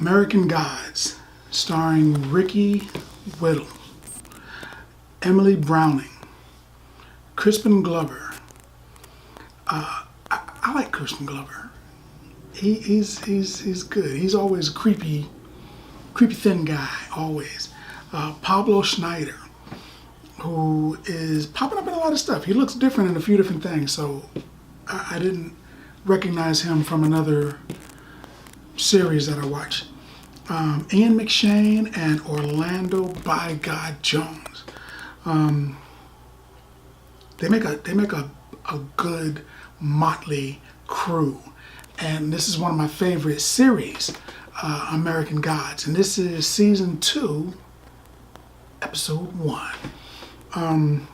American Gods, starring Ricky Whittle, Emily Browning, Crispin Glover. I like Crispin Glover. He's good. He's always a creepy thin guy, always. Pablo Schneider, who is popping up in a lot of stuff. He looks different in a few different things, so I didn't recognize him from another series that I watched. Ian McShane and Orlando by God Jones. They make a good motley crew, and this is one of my favorite series, American Gods, and this is season 2, episode 1.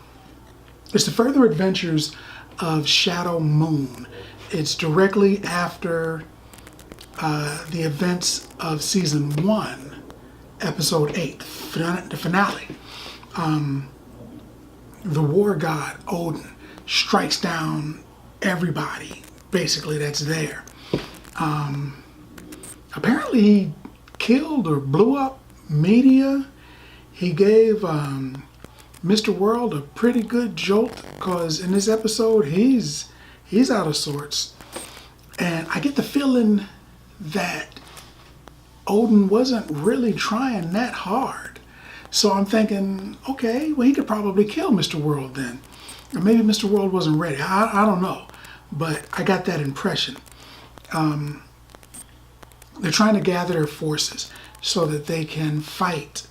It's the further adventures of Shadow Moon. It's directly after the events of season 1, episode 8, the finale. The war god Odin strikes down everybody basically that's there. Apparently he killed or blew up media. He gave Mr. World a pretty good jolt, because in this episode he's out of sorts, and I get the feeling that Odin wasn't really trying that hard. So I'm thinking, okay, well, he could probably kill Mr. World then. Or maybe Mr. World wasn't ready. I don't know. But I got that impression. They're trying to gather their forces so that they can fight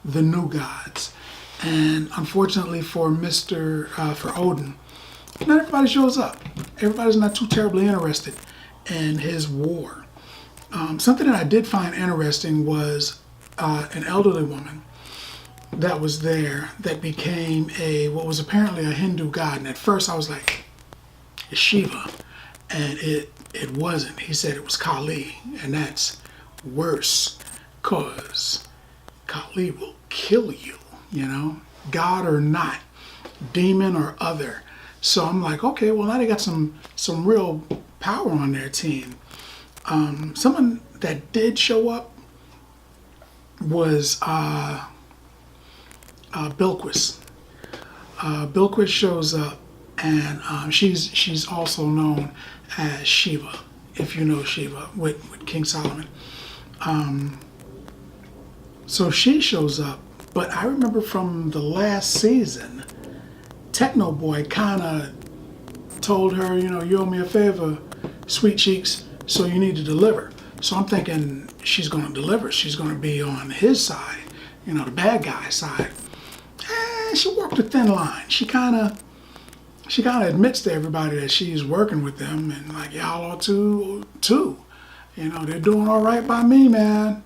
the new gods. And unfortunately for for Odin, not everybody shows up. Everybody's not too terribly interested in his war. Something that I did find interesting was an elderly woman that was there that became what was apparently a Hindu god. And at first I was like, it's Shiva. And it wasn't. He said it was Kali. And that's worse, because Kali will kill you, God or not, demon or other. So I'm like, okay, well, now they got some real power on their team. Someone that did show up was Bilquis. Bilquis shows up, and she's also known as Shiva, if you know Shiva, with King Solomon. So she shows up, but I remember from the last season, Techno Boy kind of told her, you owe me a favor, sweet cheeks, so you need to deliver. So I'm thinking she's going to deliver. She's going to be on his side, the bad guy side. And she walked a thin line. She kind of admits to everybody that she's working with them, and like, y'all are too. They're doing all right by me, man.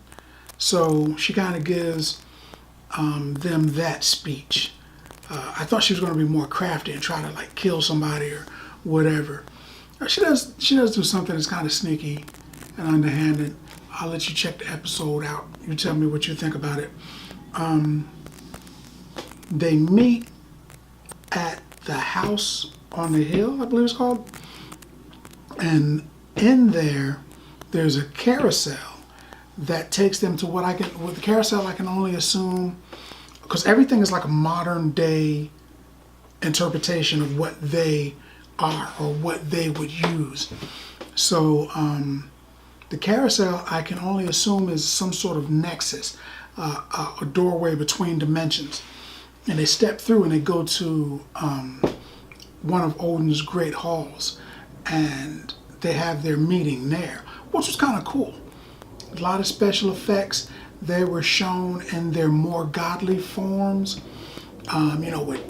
So she kind of gives them that speech. I thought she was going to be more crafty and try to like kill somebody or whatever. She does do something that's kind of sneaky and underhanded. I'll let you check the episode out. You tell me what you think about it. They meet at the house on the hill, I believe it's called. And in there's a carousel that takes them to with the carousel I can only assume, because everything is like a modern day interpretation of what they are or what they would use. So the carousel I can only assume is some sort of nexus, a doorway between dimensions. And they step through and they go to one of Odin's great halls, and they have their meeting there, which was kind of cool. A lot of special effects. They were shown in their more godly forms, with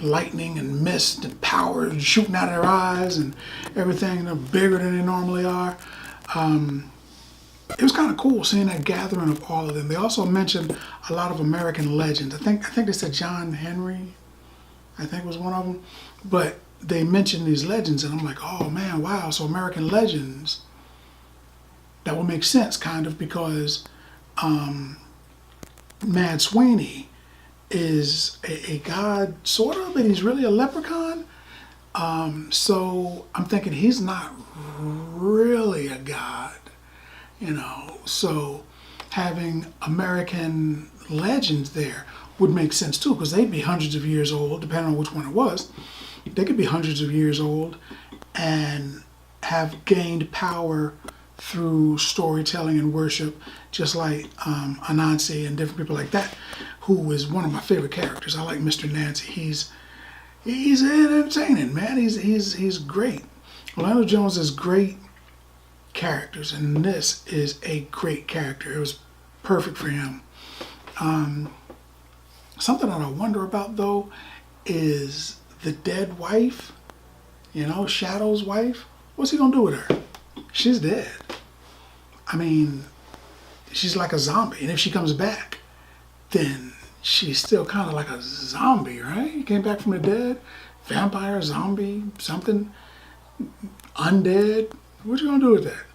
lightning and mist and power shooting out of their eyes and everything. They're bigger than they normally are. It was kind of cool seeing that gathering of all of them. They also mentioned a lot of American legends. I think they said John Henry, I think was one of them. But they mentioned these legends, and I'm like, oh man, wow. So American legends, that would make sense, kind of, because Mad Sweeney is a god, sort of, but he's really a leprechaun. So I'm thinking he's not really a god. So having American legends there would make sense too, because they'd be hundreds of years old, depending on which one it was. They could be hundreds of years old and have gained power through storytelling and worship, just like Anansi and different people like that, who is one of my favorite characters. I like Mr. Nancy. He's entertaining, man. He's great. Orlando Jones is great characters, and this is a great character. It was perfect for him. Something that I wonder about though is the dead wife, Shadow's wife. What's he gonna do with her? She's dead. I mean, she's like a zombie, and if she comes back, then she's still kind of like a zombie, right? He came back from the dead, vampire, zombie, something, undead. What you gonna do with that?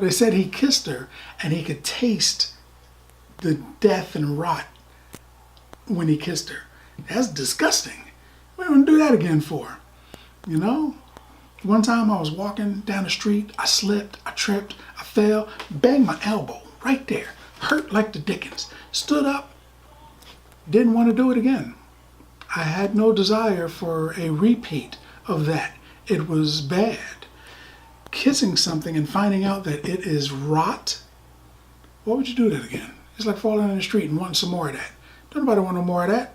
They said he kissed her and he could taste the death and rot when he kissed her. That's disgusting. What are you gonna do that again for? One time I was walking down the street, I slipped, I tripped, I fell, banged my elbow right there, hurt like the dickens. Stood up, didn't want to do it again. I had no desire for a repeat of that. It was bad. Kissing something and finding out that it is rot, why would you do that again? It's like falling in the street and wanting some more of that. Don't nobody want no more of that.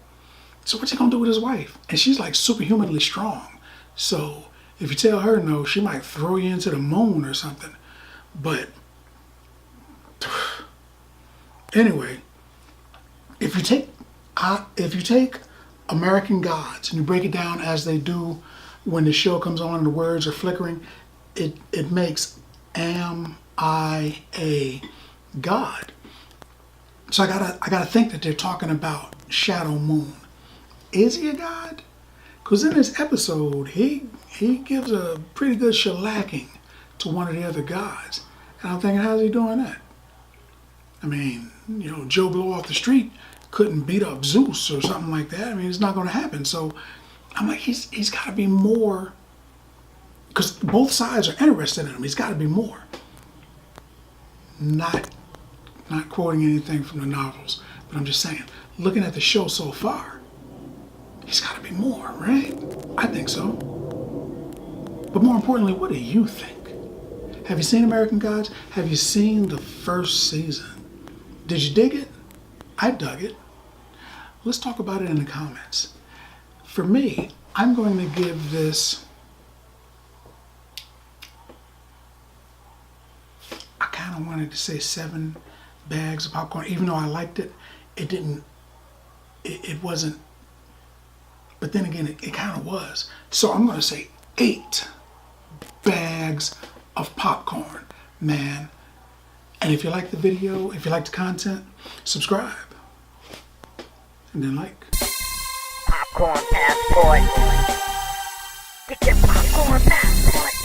So what's he gonna do with his wife? And she's like superhumanly strong. So if you tell her no, she might throw you into the moon or something. But anyway, if you take American Gods and you break it down as they do when the show comes on and the words are flickering, it makes am I a god? So I gotta think that they're talking about Shadow Moon. Is he a god? Because in this episode, he gives a pretty good shellacking to one of the other gods. And I'm thinking, how's he doing that? I mean, Joe Blow off the street couldn't beat up Zeus or something like that. I mean, it's not going to happen. So I'm like, he's got to be more, because both sides are interested in him. He's got to be more. Not quoting anything from the novels, but I'm just saying, looking at the show so far, he's got to be more, right? I think so. But more importantly, what do you think? Have you seen American Gods? Have you seen the first season? Did you dig it? I dug it. Let's talk about it in the comments. For me, I'm going to give this, I kind of wanted to say 7 bags of popcorn, even though I liked it. It wasn't, but then again, it kind of was. So I'm going to say 8 bags of popcorn, man. And if you like the video, if you like the content, subscribe. And then like. Popcorn passport. Get your popcorn passport.